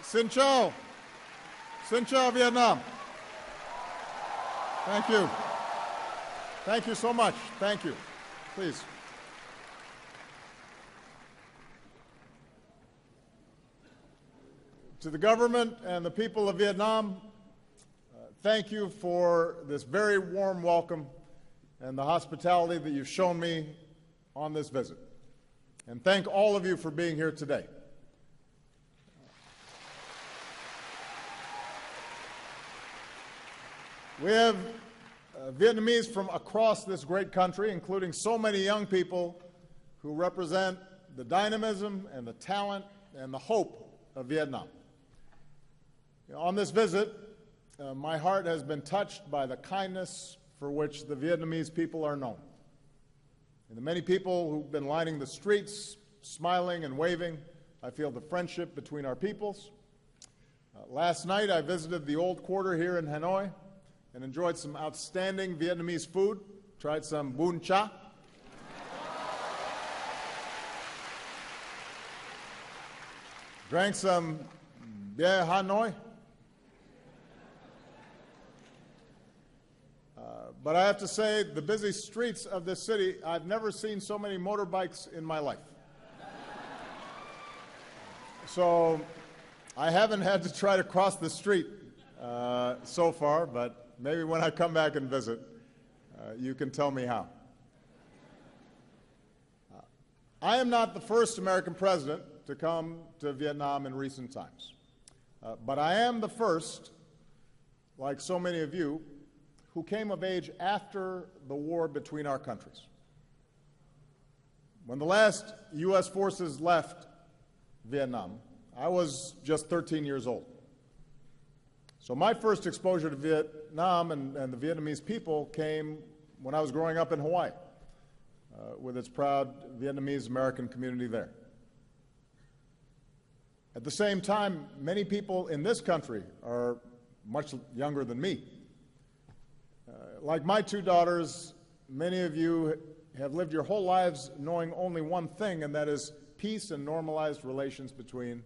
Xin chào. Xin chào Vietnam. Thank you. Thank you so much. Thank you. Please. To the government and the people of Vietnam, thank you for this very warm welcome and the hospitality that you've shown me on this visit. And thank all of you for being here today. We have Vietnamese from across this great country, including so many young people who represent the dynamism and the talent and the hope of Vietnam. On this visit, my heart has been touched by the kindness for which the Vietnamese people are known. And the many people who've been lining the streets, smiling and waving, I feel the friendship between our peoples. Last night, I visited the old quarter here in Hanoi and enjoyed some outstanding Vietnamese food, tried some bún cha. Drank some beer Hanoi. But I have to say, the busy streets of this city, I've never seen so many motorbikes in my life. So I haven't had to try to cross the street so far, but maybe when I come back and visit, you can tell me how. I am not the first American president to come to Vietnam in recent times, but I am the first, like so many of you, who came of age after the war between our countries. When the last U.S. forces left Vietnam, I was just 13 years old. So my first exposure to Vietnam and the Vietnamese people came when I was growing up in Hawaii, with its proud Vietnamese-American community there. At the same time, many people in this country are much younger than me. Like my two daughters, many of you have lived your whole lives knowing only one thing, and that is peace and normalized relations between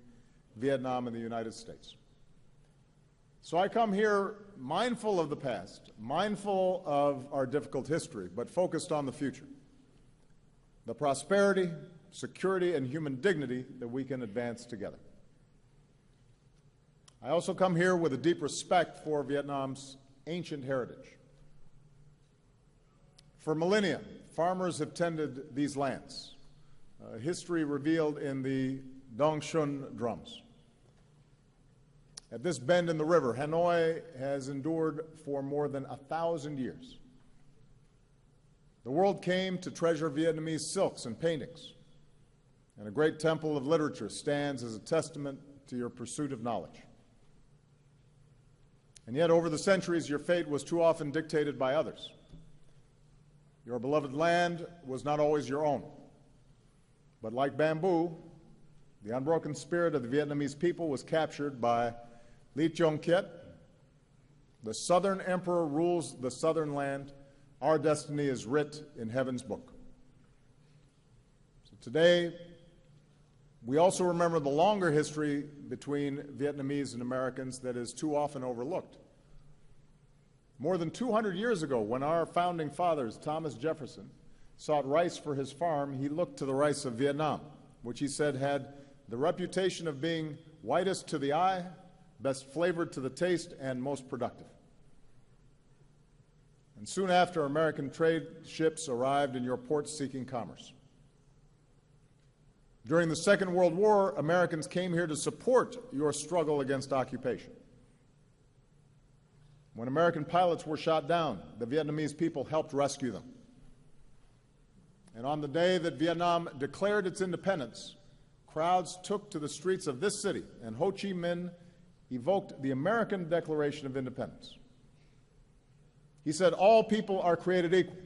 Vietnam and the United States. So I come here mindful of the past, mindful of our difficult history, but focused on the future, the prosperity, security, and human dignity that we can advance together. I also come here with a deep respect for Vietnam's ancient heritage. For millennia, farmers have tended these lands, history revealed in the Dong Shun drums. At this bend in the river, Hanoi has endured for more than 1,000 years. The world came to treasure Vietnamese silks and paintings, and a great temple of literature stands as a testament to your pursuit of knowledge. And yet, over the centuries, your fate was too often dictated by others. Your beloved land was not always your own. But like bamboo, the unbroken spirit of the Vietnamese people was captured by Ly Chong Kiet. The Southern Emperor rules the southern land. Our destiny is writ in heaven's book. So today, we also remember the longer history between Vietnamese and Americans that is too often overlooked. More than 200 years ago, when our founding fathers, Thomas Jefferson, sought rice for his farm, he looked to the rice of Vietnam, which he said had the reputation of being whitest to the eye, best flavored to the taste, and most productive. And soon after, American trade ships arrived in your ports seeking commerce. During the Second World War, Americans came here to support your struggle against occupation. When American pilots were shot down, the Vietnamese people helped rescue them. And on the day that Vietnam declared its independence, crowds took to the streets of this city, and Ho Chi Minh evoked the American Declaration of Independence. He said, all people are created equal.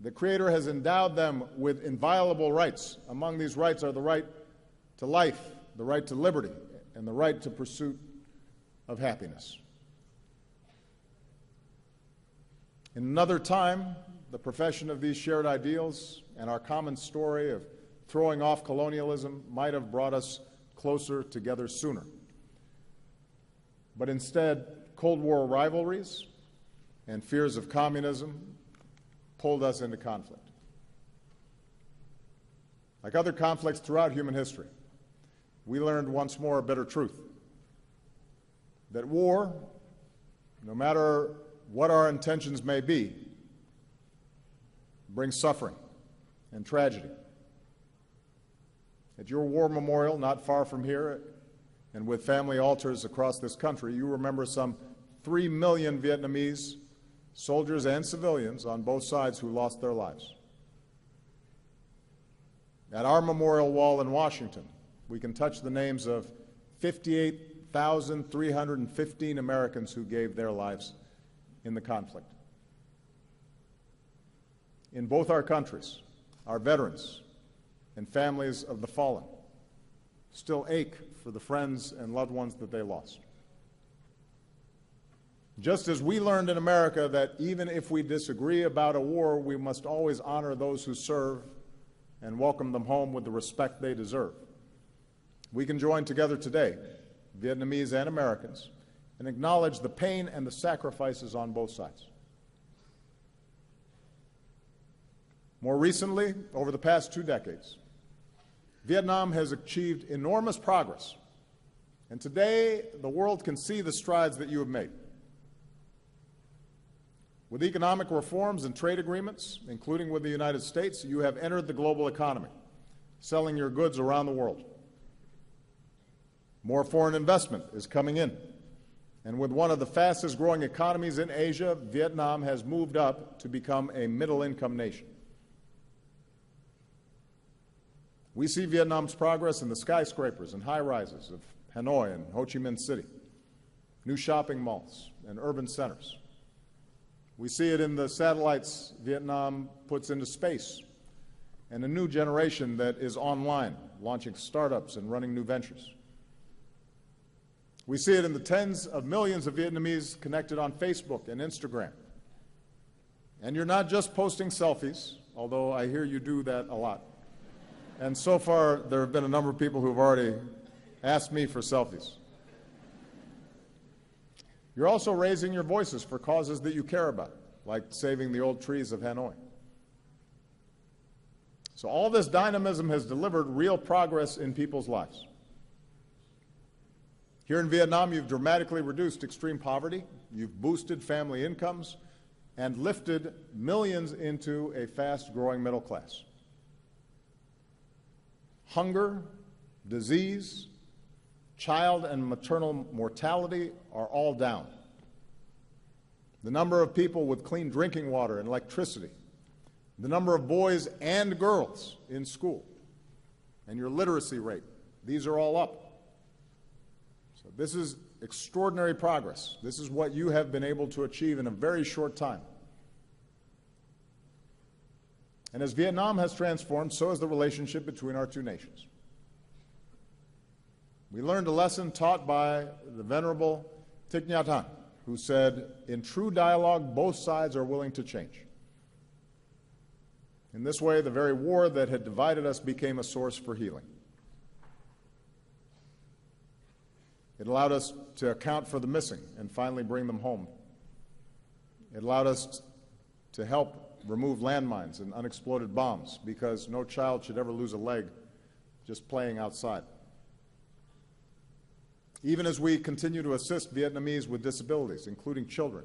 The Creator has endowed them with inviolable rights. Among these rights are the right to life, the right to liberty, and the right to pursuit of happiness. In another time, the profession of these shared ideals and our common story of throwing off colonialism might have brought us closer together sooner. but instead Cold War rivalries and fears of communism pulled us into conflict. Like other conflicts throughout human history, we learned once more a bitter truth, that war, no matter what our intentions may be, brings suffering and tragedy. At your war memorial, not far from here, and with family altars across this country, you remember some 3 million Vietnamese soldiers and civilians on both sides who lost their lives. At our memorial wall in Washington, we can touch the names of 58,315 Americans who gave their lives in the conflict. In both our countries, our veterans and families of the fallen still ache for the friends and loved ones that they lost. Just as we learned in America that even if we disagree about a war, we must always honor those who serve and welcome them home with the respect they deserve, we can join together today, Vietnamese and Americans, and acknowledge the pain and the sacrifices on both sides. More recently, over the past 2 decades, Vietnam has achieved enormous progress, and today the world can see the strides that you have made. With economic reforms and trade agreements, including with the United States, you have entered the global economy, selling your goods around the world. More foreign investment is coming in, and with one of the fastest growing economies in Asia, Vietnam has moved up to become a middle-income nation. We see Vietnam's progress in the skyscrapers and high-rises of Hanoi and Ho Chi Minh City, new shopping malls and urban centers. We see it in the satellites Vietnam puts into space and a new generation that is online, launching startups and running new ventures. We see it in the tens of millions of Vietnamese connected on Facebook and Instagram. And you're not just posting selfies, although I hear you do that a lot. And so far, there have been a number of people who have already asked me for selfies. You're also raising your voices for causes that you care about, like saving the old trees of Hanoi. So all this dynamism has delivered real progress in people's lives. Here in Vietnam, you've dramatically reduced extreme poverty, you've boosted family incomes, and lifted millions into a fast-growing middle class. Hunger, disease, child and maternal mortality are all down. The number of people with clean drinking water and electricity, the number of boys and girls in school, and your literacy rate, these are all up. So this is extraordinary progress. This is what you have been able to achieve in a very short time. And as Vietnam has transformed, so has the relationship between our two nations. We learned a lesson taught by the Venerable Thich Nhat Hanh, who said, "In true dialogue, both sides are willing to change." In this way, the very war that had divided us became a source for healing. It allowed us to account for the missing and finally bring them home. It allowed us to help remove landmines and unexploded bombs, because no child should ever lose a leg just playing outside. Even as we continue to assist Vietnamese with disabilities, including children,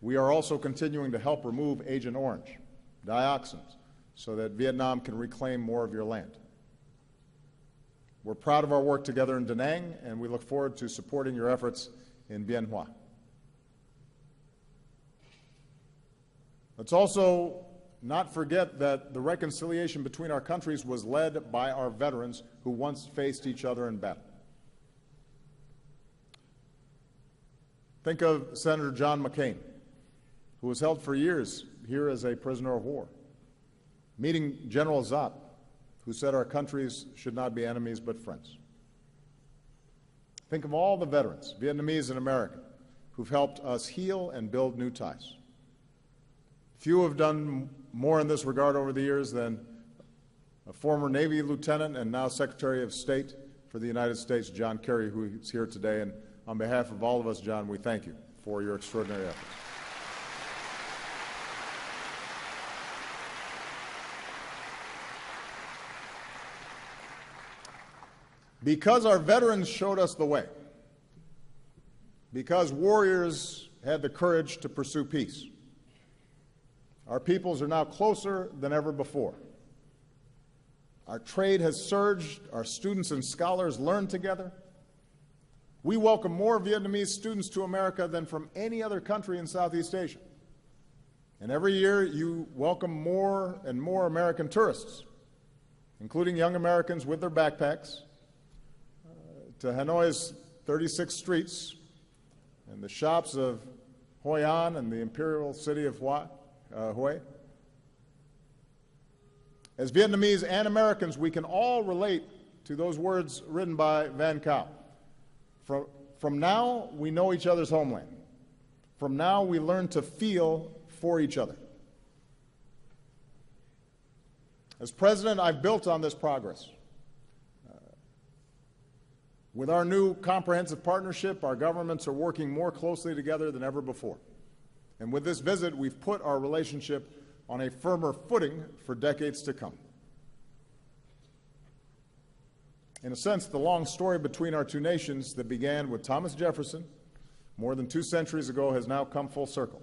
we are also continuing to help remove Agent Orange, dioxins, so that Vietnam can reclaim more of your land. We're proud of our work together in Da Nang, and we look forward to supporting your efforts in Bien Hoa. Let's also not forget that the reconciliation between our countries was led by our veterans who once faced each other in battle. Think of Senator John McCain, who was held for years here as a prisoner of war. Meeting General Zat, who said our countries should not be enemies but friends. Think of all the veterans, Vietnamese and American, who've helped us heal and build new ties. Few have done more in this regard over the years than a former Navy lieutenant and now Secretary of State for the United States, John Kerry, who is here today, and On behalf of all of us, John, we thank you for your extraordinary efforts. Because our veterans showed us the way, because warriors had the courage to pursue peace, our peoples are now closer than ever before. Our trade has surged, our students and scholars learn together. We welcome more Vietnamese students to America than from any other country in Southeast Asia. And every year you welcome more and more American tourists, including young Americans with their backpacks, to Hanoi's 36 streets and the shops of Hoi An and the imperial city of Hue. As Vietnamese and Americans, we can all relate to those words written by Van Cao. From now, we know each other's homeland. From now, we learn to feel for each other. As president, I've built on this progress. With our new comprehensive partnership, our governments are working more closely together than ever before. And with this visit, we've put our relationship on a firmer footing for decades to come. In a sense, the long story between our two nations that began with Thomas Jefferson more than 2 centuries ago has now come full circle.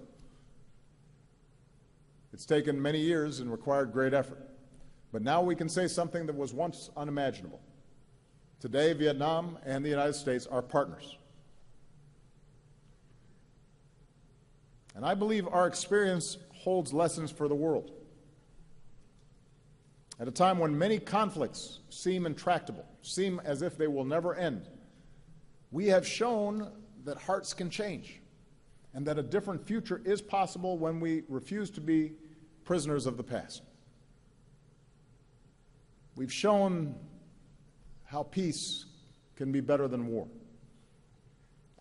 It's taken many years and required great effort. But now we can say something that was once unimaginable. Today, Vietnam and the United States are partners. And I believe our experience holds lessons for the world. At a time when many conflicts seem intractable, seem as if they will never end, we have shown that hearts can change and that a different future is possible when we refuse to be prisoners of the past. We've shown how peace can be better than war.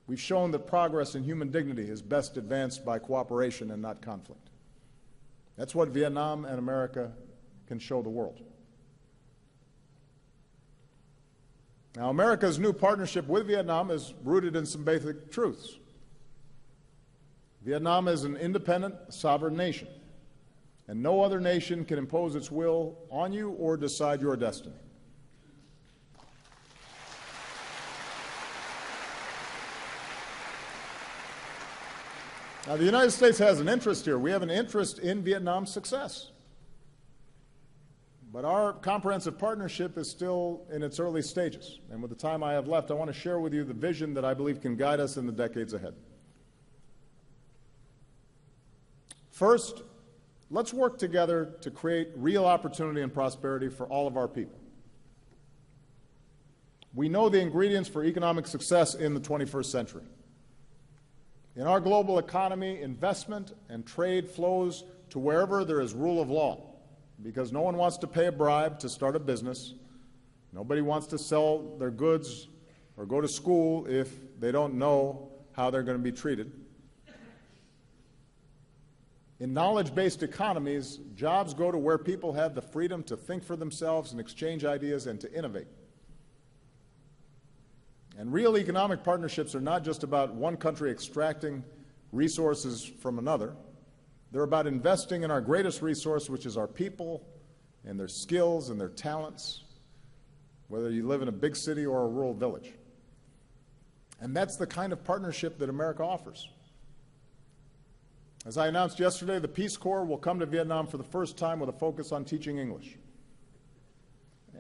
We've shown that progress in human dignity is best advanced by cooperation and not conflict. That's what Vietnam and America can show the world. Now, America's new partnership with Vietnam is rooted in some basic truths. Vietnam is an independent, sovereign nation, and no other nation can impose its will on you or decide your destiny. Now, the United States has an interest here. We have an interest in Vietnam's success. But our comprehensive partnership is still in its early stages. And with the time I have left, I want to share with you the vision that I believe can guide us in the decades ahead. First, let's work together to create real opportunity and prosperity for all of our people. We know the ingredients for economic success in the 21st century. In our global economy, investment and trade flows to wherever there is rule of law, because no one wants to pay a bribe to start a business. Nobody wants to sell their goods or go to school if they don't know how they're going to be treated. In knowledge-based economies, jobs go to where people have the freedom to think for themselves and exchange ideas and to innovate. And real economic partnerships are not just about one country extracting resources from another. They're about investing in our greatest resource, which is our people and their skills and their talents, whether you live in a big city or a rural village. And that's the kind of partnership that America offers. As I announced yesterday, the Peace Corps will come to Vietnam for the first time with a focus on teaching English.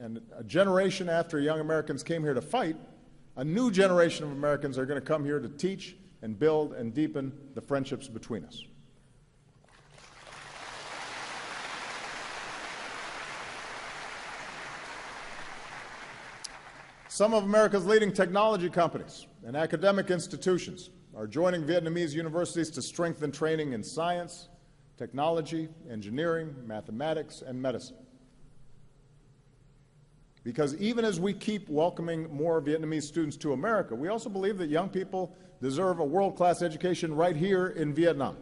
And a generation after young Americans came here to fight, a new generation of Americans are going to come here to teach and build and deepen the friendships between us. Some of America's leading technology companies and academic institutions are joining Vietnamese universities to strengthen training in science, technology, engineering, mathematics, and medicine. Because even as we keep welcoming more Vietnamese students to America, we also believe that young people deserve a world-class education right here in Vietnam.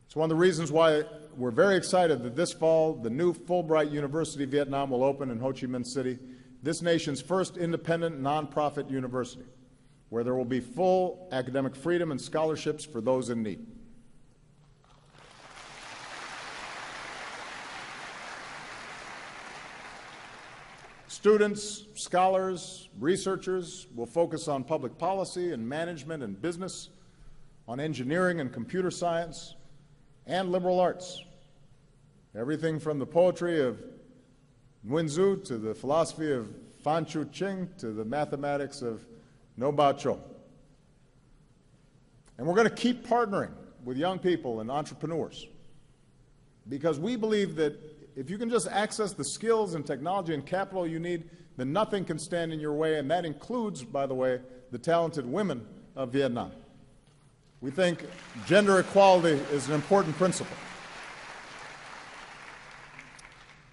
It's one of the reasons why we're very excited that this fall the new Fulbright University Vietnam will open in Ho Chi Minh City, this nation's first independent nonprofit university. where there will be full academic freedom and scholarships for those in need. Students, scholars, researchers will focus on public policy and management and business, on engineering and computer science, and liberal arts. Everything from the poetry of Nguyen Zu to the philosophy of Fan Chu Ching to the mathematics of No Bao Cho. And we're going to keep partnering with young people and entrepreneurs because we believe that if you can just access the skills and technology and capital you need, then nothing can stand in your way, and that includes, by the way, the talented women of Vietnam. We think gender equality is an important principle.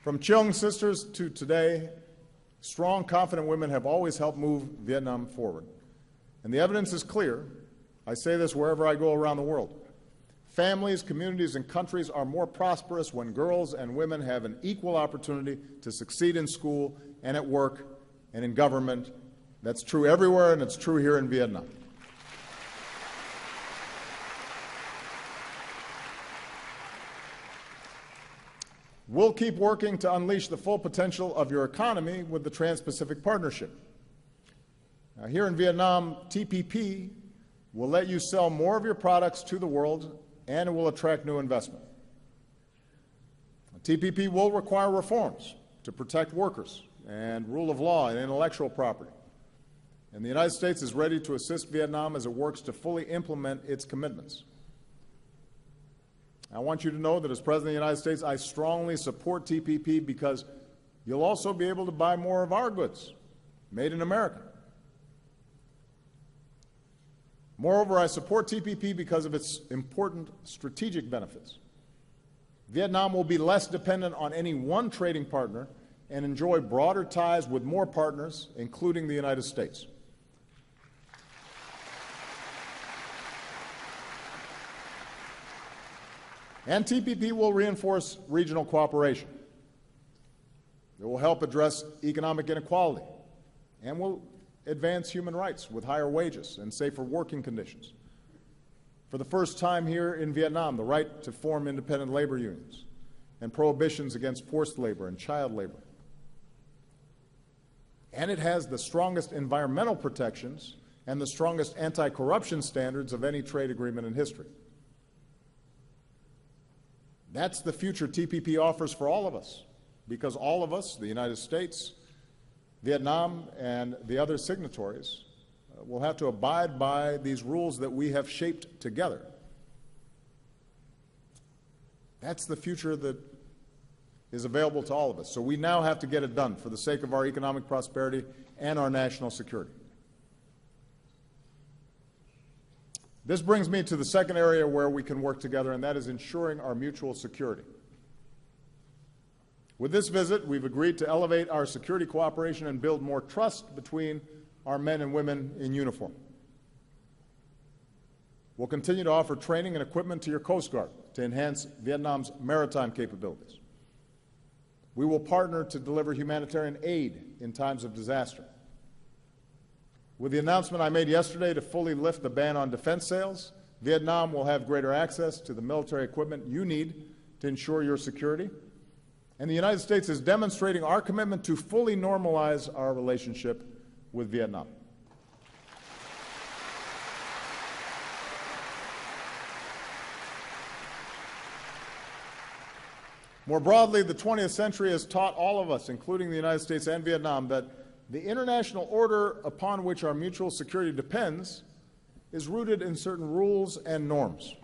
From Cheong sisters to today, strong, confident women have always helped move Vietnam forward. And the evidence is clear. I say this wherever I go around the world. Families, communities, and countries are more prosperous when girls and women have an equal opportunity to succeed in school and at work and in government. That's true everywhere, and it's true here in Vietnam. We'll keep working to unleash the full potential of your economy with the Trans-Pacific Partnership. Now, here in Vietnam, TPP will let you sell more of your products to the world, and it will attract new investment. TPP will require reforms to protect workers and rule of law and intellectual property. And the United States is ready to assist Vietnam as it works to fully implement its commitments. I want you to know that as President of the United States, I strongly support TPP because you'll also be able to buy more of our goods, made in America. Moreover, I support TPP because of its important strategic benefits. Vietnam will be less dependent on any one trading partner and enjoy broader ties with more partners, including the United States. And TPP will reinforce regional cooperation. It will help address economic inequality and will advance human rights with higher wages and safer working conditions. For the first time here in Vietnam, the right to form independent labor unions and prohibitions against forced labor and child labor. And it has the strongest environmental protections and the strongest anti-corruption standards of any trade agreement in history. That's the future TPP offers for all of us, because all of us, the United States, Vietnam, and the other signatories, will have to abide by these rules that we have shaped together. That's the future that is available to all of us. So we now have to get it done for the sake of our economic prosperity and our national security. This brings me to the second area where we can work together, and that is ensuring our mutual security. With this visit, we've agreed to elevate our security cooperation and build more trust between our men and women in uniform. We'll continue to offer training and equipment to your Coast Guard to enhance Vietnam's maritime capabilities. We will partner to deliver humanitarian aid in times of disaster. With the announcement I made yesterday to fully lift the ban on defense sales, Vietnam will have greater access to the military equipment you need to ensure your security. And the United States is demonstrating our commitment to fully normalize our relationship with Vietnam. More broadly, the 20th century has taught all of us, including the United States and Vietnam, that the international order upon which our mutual security depends is rooted in certain rules and norms.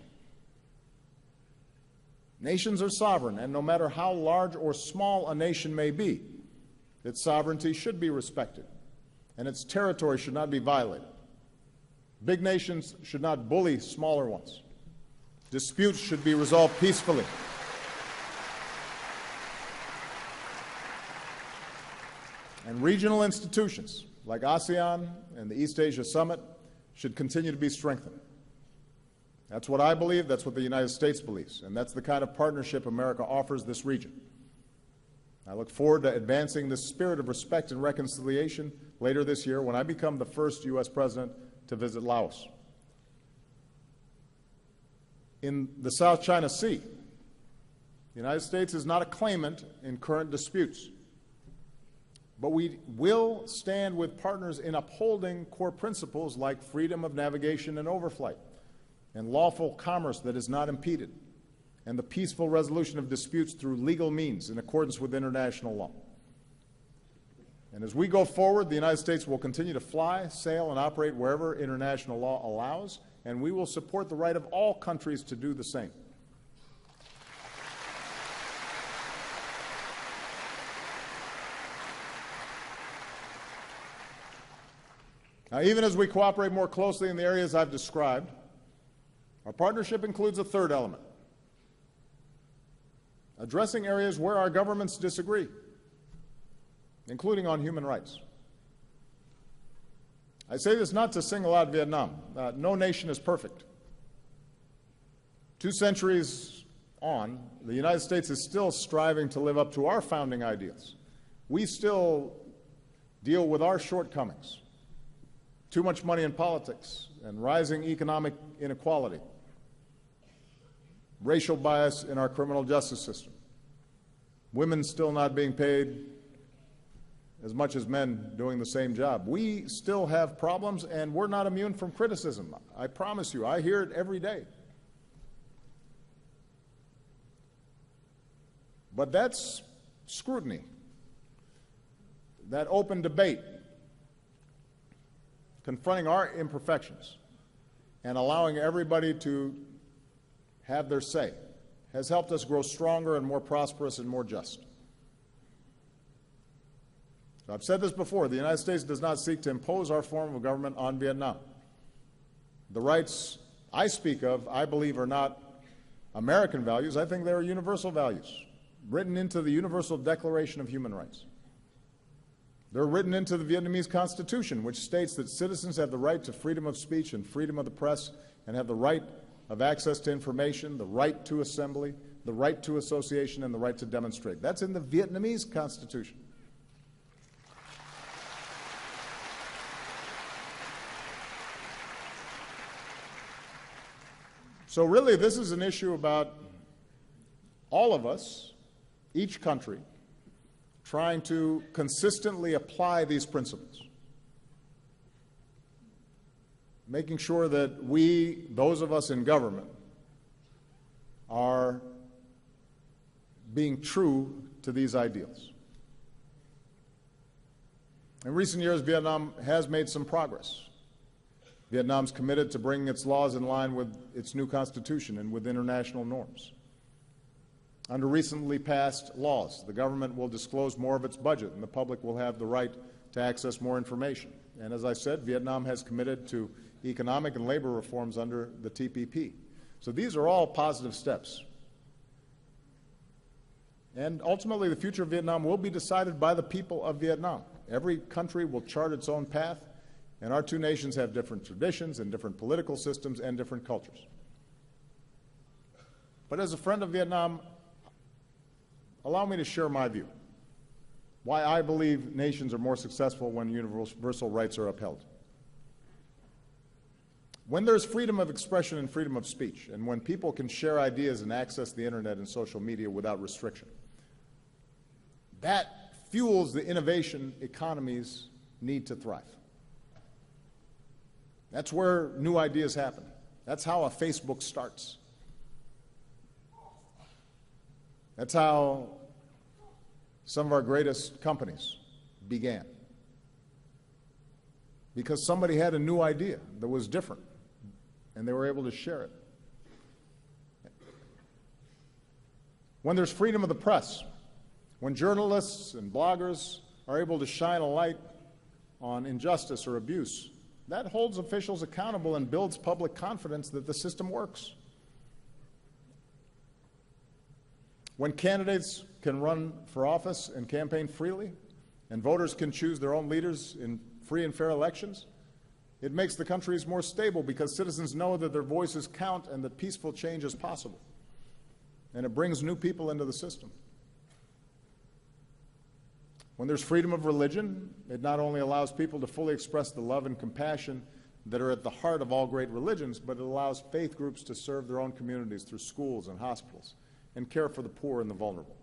Nations are sovereign, and no matter how large or small a nation may be, its sovereignty should be respected, and its territory should not be violated. Big nations should not bully smaller ones. Disputes should be resolved peacefully. And regional institutions like ASEAN and the East Asia Summit should continue to be strengthened. That's what I believe, that's what the United States believes, and that's the kind of partnership America offers this region. I look forward to advancing this spirit of respect and reconciliation later this year when I become the first U.S. president to visit Laos. In the South China Sea, the United States is not a claimant in current disputes, but we will stand with partners in upholding core principles like freedom of navigation and overflight, and lawful commerce that is not impeded, and the peaceful resolution of disputes through legal means in accordance with international law. And as we go forward, the United States will continue to fly, sail, and operate wherever international law allows, and we will support the right of all countries to do the same. Now, even as we cooperate more closely in the areas I've described, our partnership includes a third element: addressing areas where our governments disagree, including on human rights. I say this not to single out Vietnam. No nation is perfect. 2 centuries on, the United States is still striving to live up to our founding ideals. We still deal with our shortcomings: too much money in politics and rising economic inequality, racial bias in our criminal justice system, women still not being paid as much as men doing the same job. We still have problems, and we're not immune from criticism. I promise you, I hear it every day. But that's scrutiny, that open debate, confronting our imperfections and allowing everybody to have their say, has helped us grow stronger and more prosperous and more just. So I've said this before: the United States does not seek to impose our form of government on Vietnam. The rights I speak of, I believe, are not American values. I think they are universal values, written into the Universal Declaration of Human Rights. They're written into the Vietnamese Constitution, which states that citizens have the right to freedom of speech and freedom of the press, and have the right of access to information, the right to assembly, the right to association, and the right to demonstrate. That's in the Vietnamese Constitution. So really, this is an issue about all of us, each country, trying to consistently apply these principles, making sure that we, those of us in government, are being true to these ideals. In recent years, Vietnam has made some progress. Vietnam's committed to bringing its laws in line with its new constitution and with international norms. Under recently passed laws, the government will disclose more of its budget, and the public will have the right to access more information. And as I said, Vietnam has committed to economic and labor reforms under the TPP. So these are all positive steps. And ultimately, the future of Vietnam will be decided by the people of Vietnam. Every country will chart its own path, and our two nations have different traditions and different political systems and different cultures. But as a friend of Vietnam, allow me to share my view, why I believe nations are more successful when universal rights are upheld. When there's freedom of expression and freedom of speech, and when people can share ideas and access the internet and social media without restriction, that fuels the innovation economies need to thrive. That's where new ideas happen. That's how a Facebook starts. That's how some of our greatest companies began. Because somebody had a new idea that was different, and they were able to share it. When there's freedom of the press, when journalists and bloggers are able to shine a light on injustice or abuse, that holds officials accountable and builds public confidence that the system works. When candidates can run for office and campaign freely, and voters can choose their own leaders in free and fair elections, it makes the countries more stable because citizens know that their voices count and that peaceful change is possible. And it brings new people into the system. When there's freedom of religion, it not only allows people to fully express the love and compassion that are at the heart of all great religions, but it allows faith groups to serve their own communities through schools and hospitals and care for the poor and the vulnerable.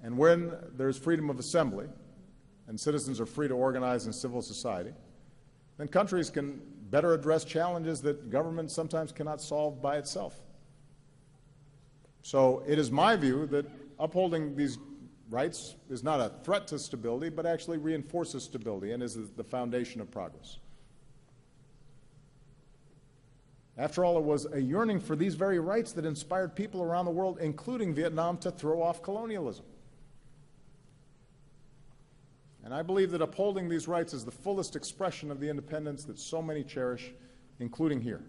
And when there's freedom of assembly and citizens are free to organize in civil society, then countries can better address challenges that government sometimes cannot solve by itself. So it is my view that upholding these rights is not a threat to stability, but actually reinforces stability and is the foundation of progress. After all, it was a yearning for these very rights that inspired people around the world, including Vietnam, to throw off colonialism. And I believe that upholding these rights is the fullest expression of the independence that so many cherish, including here,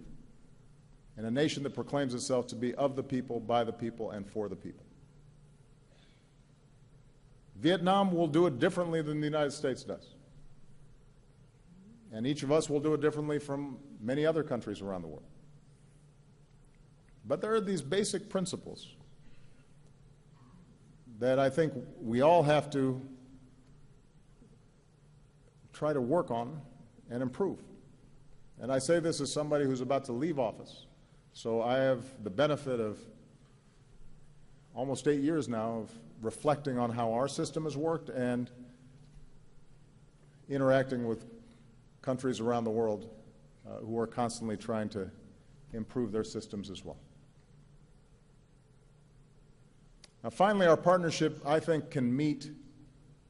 in a nation that proclaims itself to be of the people, by the people, and for the people. Vietnam will do it differently than the United States does. And each of us will do it differently from many other countries around the world. But there are these basic principles that I think we all have to try to work on and improve. And I say this as somebody who's about to leave office. So I have the benefit of almost 8 years now of reflecting on how our system has worked and interacting with countries around the world who are constantly trying to improve their systems as well. Now, finally, our partnership, I think, can meet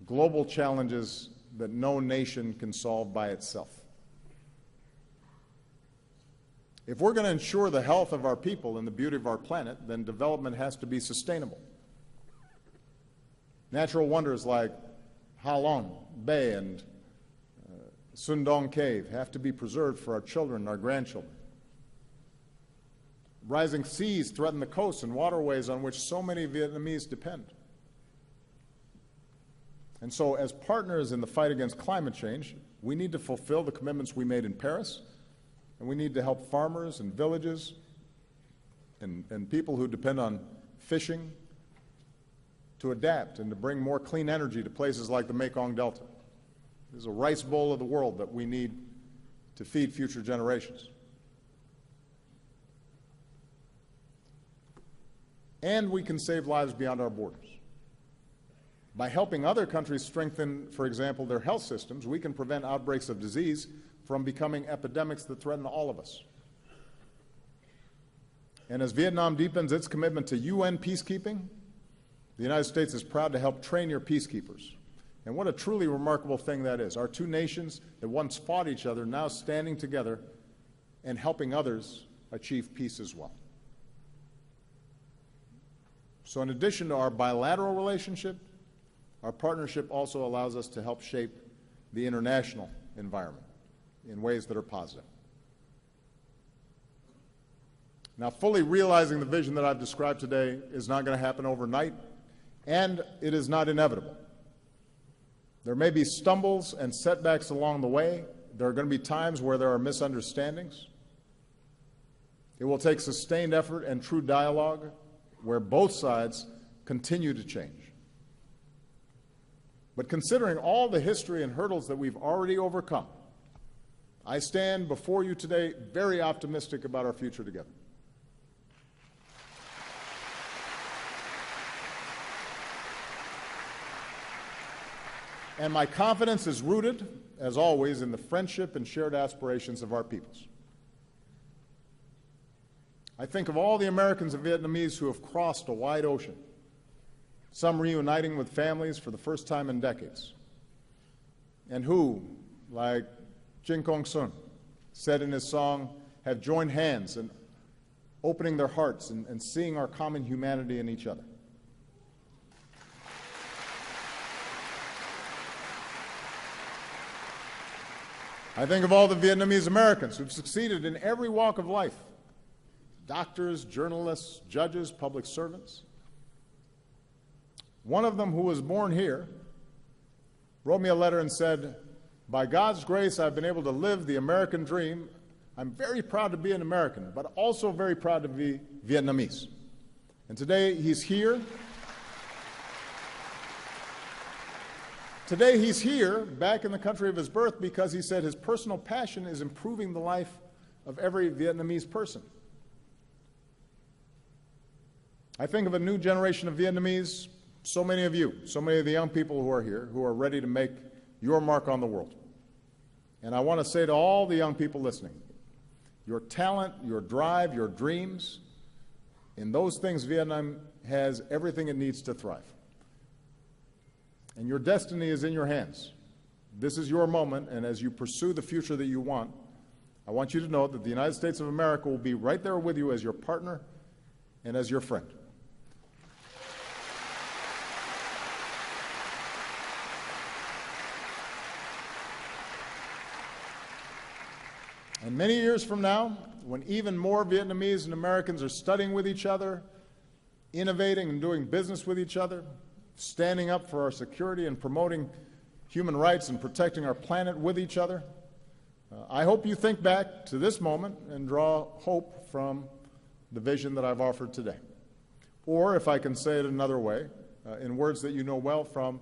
global challenges that no nation can solve by itself. If we're going to ensure the health of our people and the beauty of our planet, then development has to be sustainable. Natural wonders like Ha Long Bay and Sundong Cave have to be preserved for our children and our grandchildren. Rising seas threaten the coasts and waterways on which so many Vietnamese depend. And so, as partners in the fight against climate change, we need to fulfill the commitments we made in Paris, and we need to help farmers and villages and people who depend on fishing to adapt and to bring more clean energy to places like the Mekong Delta. This is a rice bowl of the world that we need to feed future generations. And we can save lives beyond our borders. By helping other countries strengthen, for example, their health systems, we can prevent outbreaks of disease from becoming epidemics that threaten all of us. And as Vietnam deepens its commitment to UN peacekeeping, the United States is proud to help train your peacekeepers. And what a truly remarkable thing that is. Our two nations that once fought each other now standing together and helping others achieve peace as well. So in addition to our bilateral relationship, our partnership also allows us to help shape the international environment in ways that are positive. Now, fully realizing the vision that I've described today is not going to happen overnight, and it is not inevitable. There may be stumbles and setbacks along the way. There are going to be times where there are misunderstandings. It will take sustained effort and true dialogue where both sides continue to change. But considering all the history and hurdles that we've already overcome, I stand before you today very optimistic about our future together. And my confidence is rooted, as always, in the friendship and shared aspirations of our peoples. I think of all the Americans and Vietnamese who have crossed a wide ocean, some reuniting with families for the first time in decades, and who, like Jin Kong Sun said in his song, have joined hands in opening their hearts and seeing our common humanity in each other. I think of all the Vietnamese Americans who've succeeded in every walk of life: doctors, journalists, judges, public servants. One of them, who was born here, wrote me a letter and said, "By God's grace, I've been able to live the American dream. I'm very proud to be an American, but also very proud to be Vietnamese." And today he's here. Today he's here, back in the country of his birth, because he said his personal passion is improving the life of every Vietnamese person. I think of a new generation of Vietnamese, so many of you, so many of the young people who are here, who are ready to make your mark on the world. And I want to say to all the young people listening, your talent, your drive, your dreams, in those things Vietnam has everything it needs to thrive. And your destiny is in your hands. This is your moment, and as you pursue the future that you want, I want you to know that the United States of America will be right there with you as your partner and as your friend. And many years from now, when even more Vietnamese and Americans are studying with each other, innovating and doing business with each other, standing up for our security and promoting human rights and protecting our planet with each other, I hope you think back to this moment and draw hope from the vision that I've offered today. Or, if I can say it another way, in words that you know well from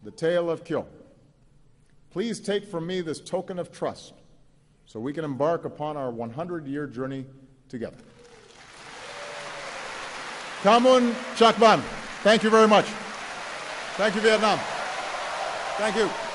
the tale of Kyo, please take from me this token of trust so we can embark upon our 100-year journey together. Kamun Chakban. Thank you very much. Thank you, Vietnam. Thank you.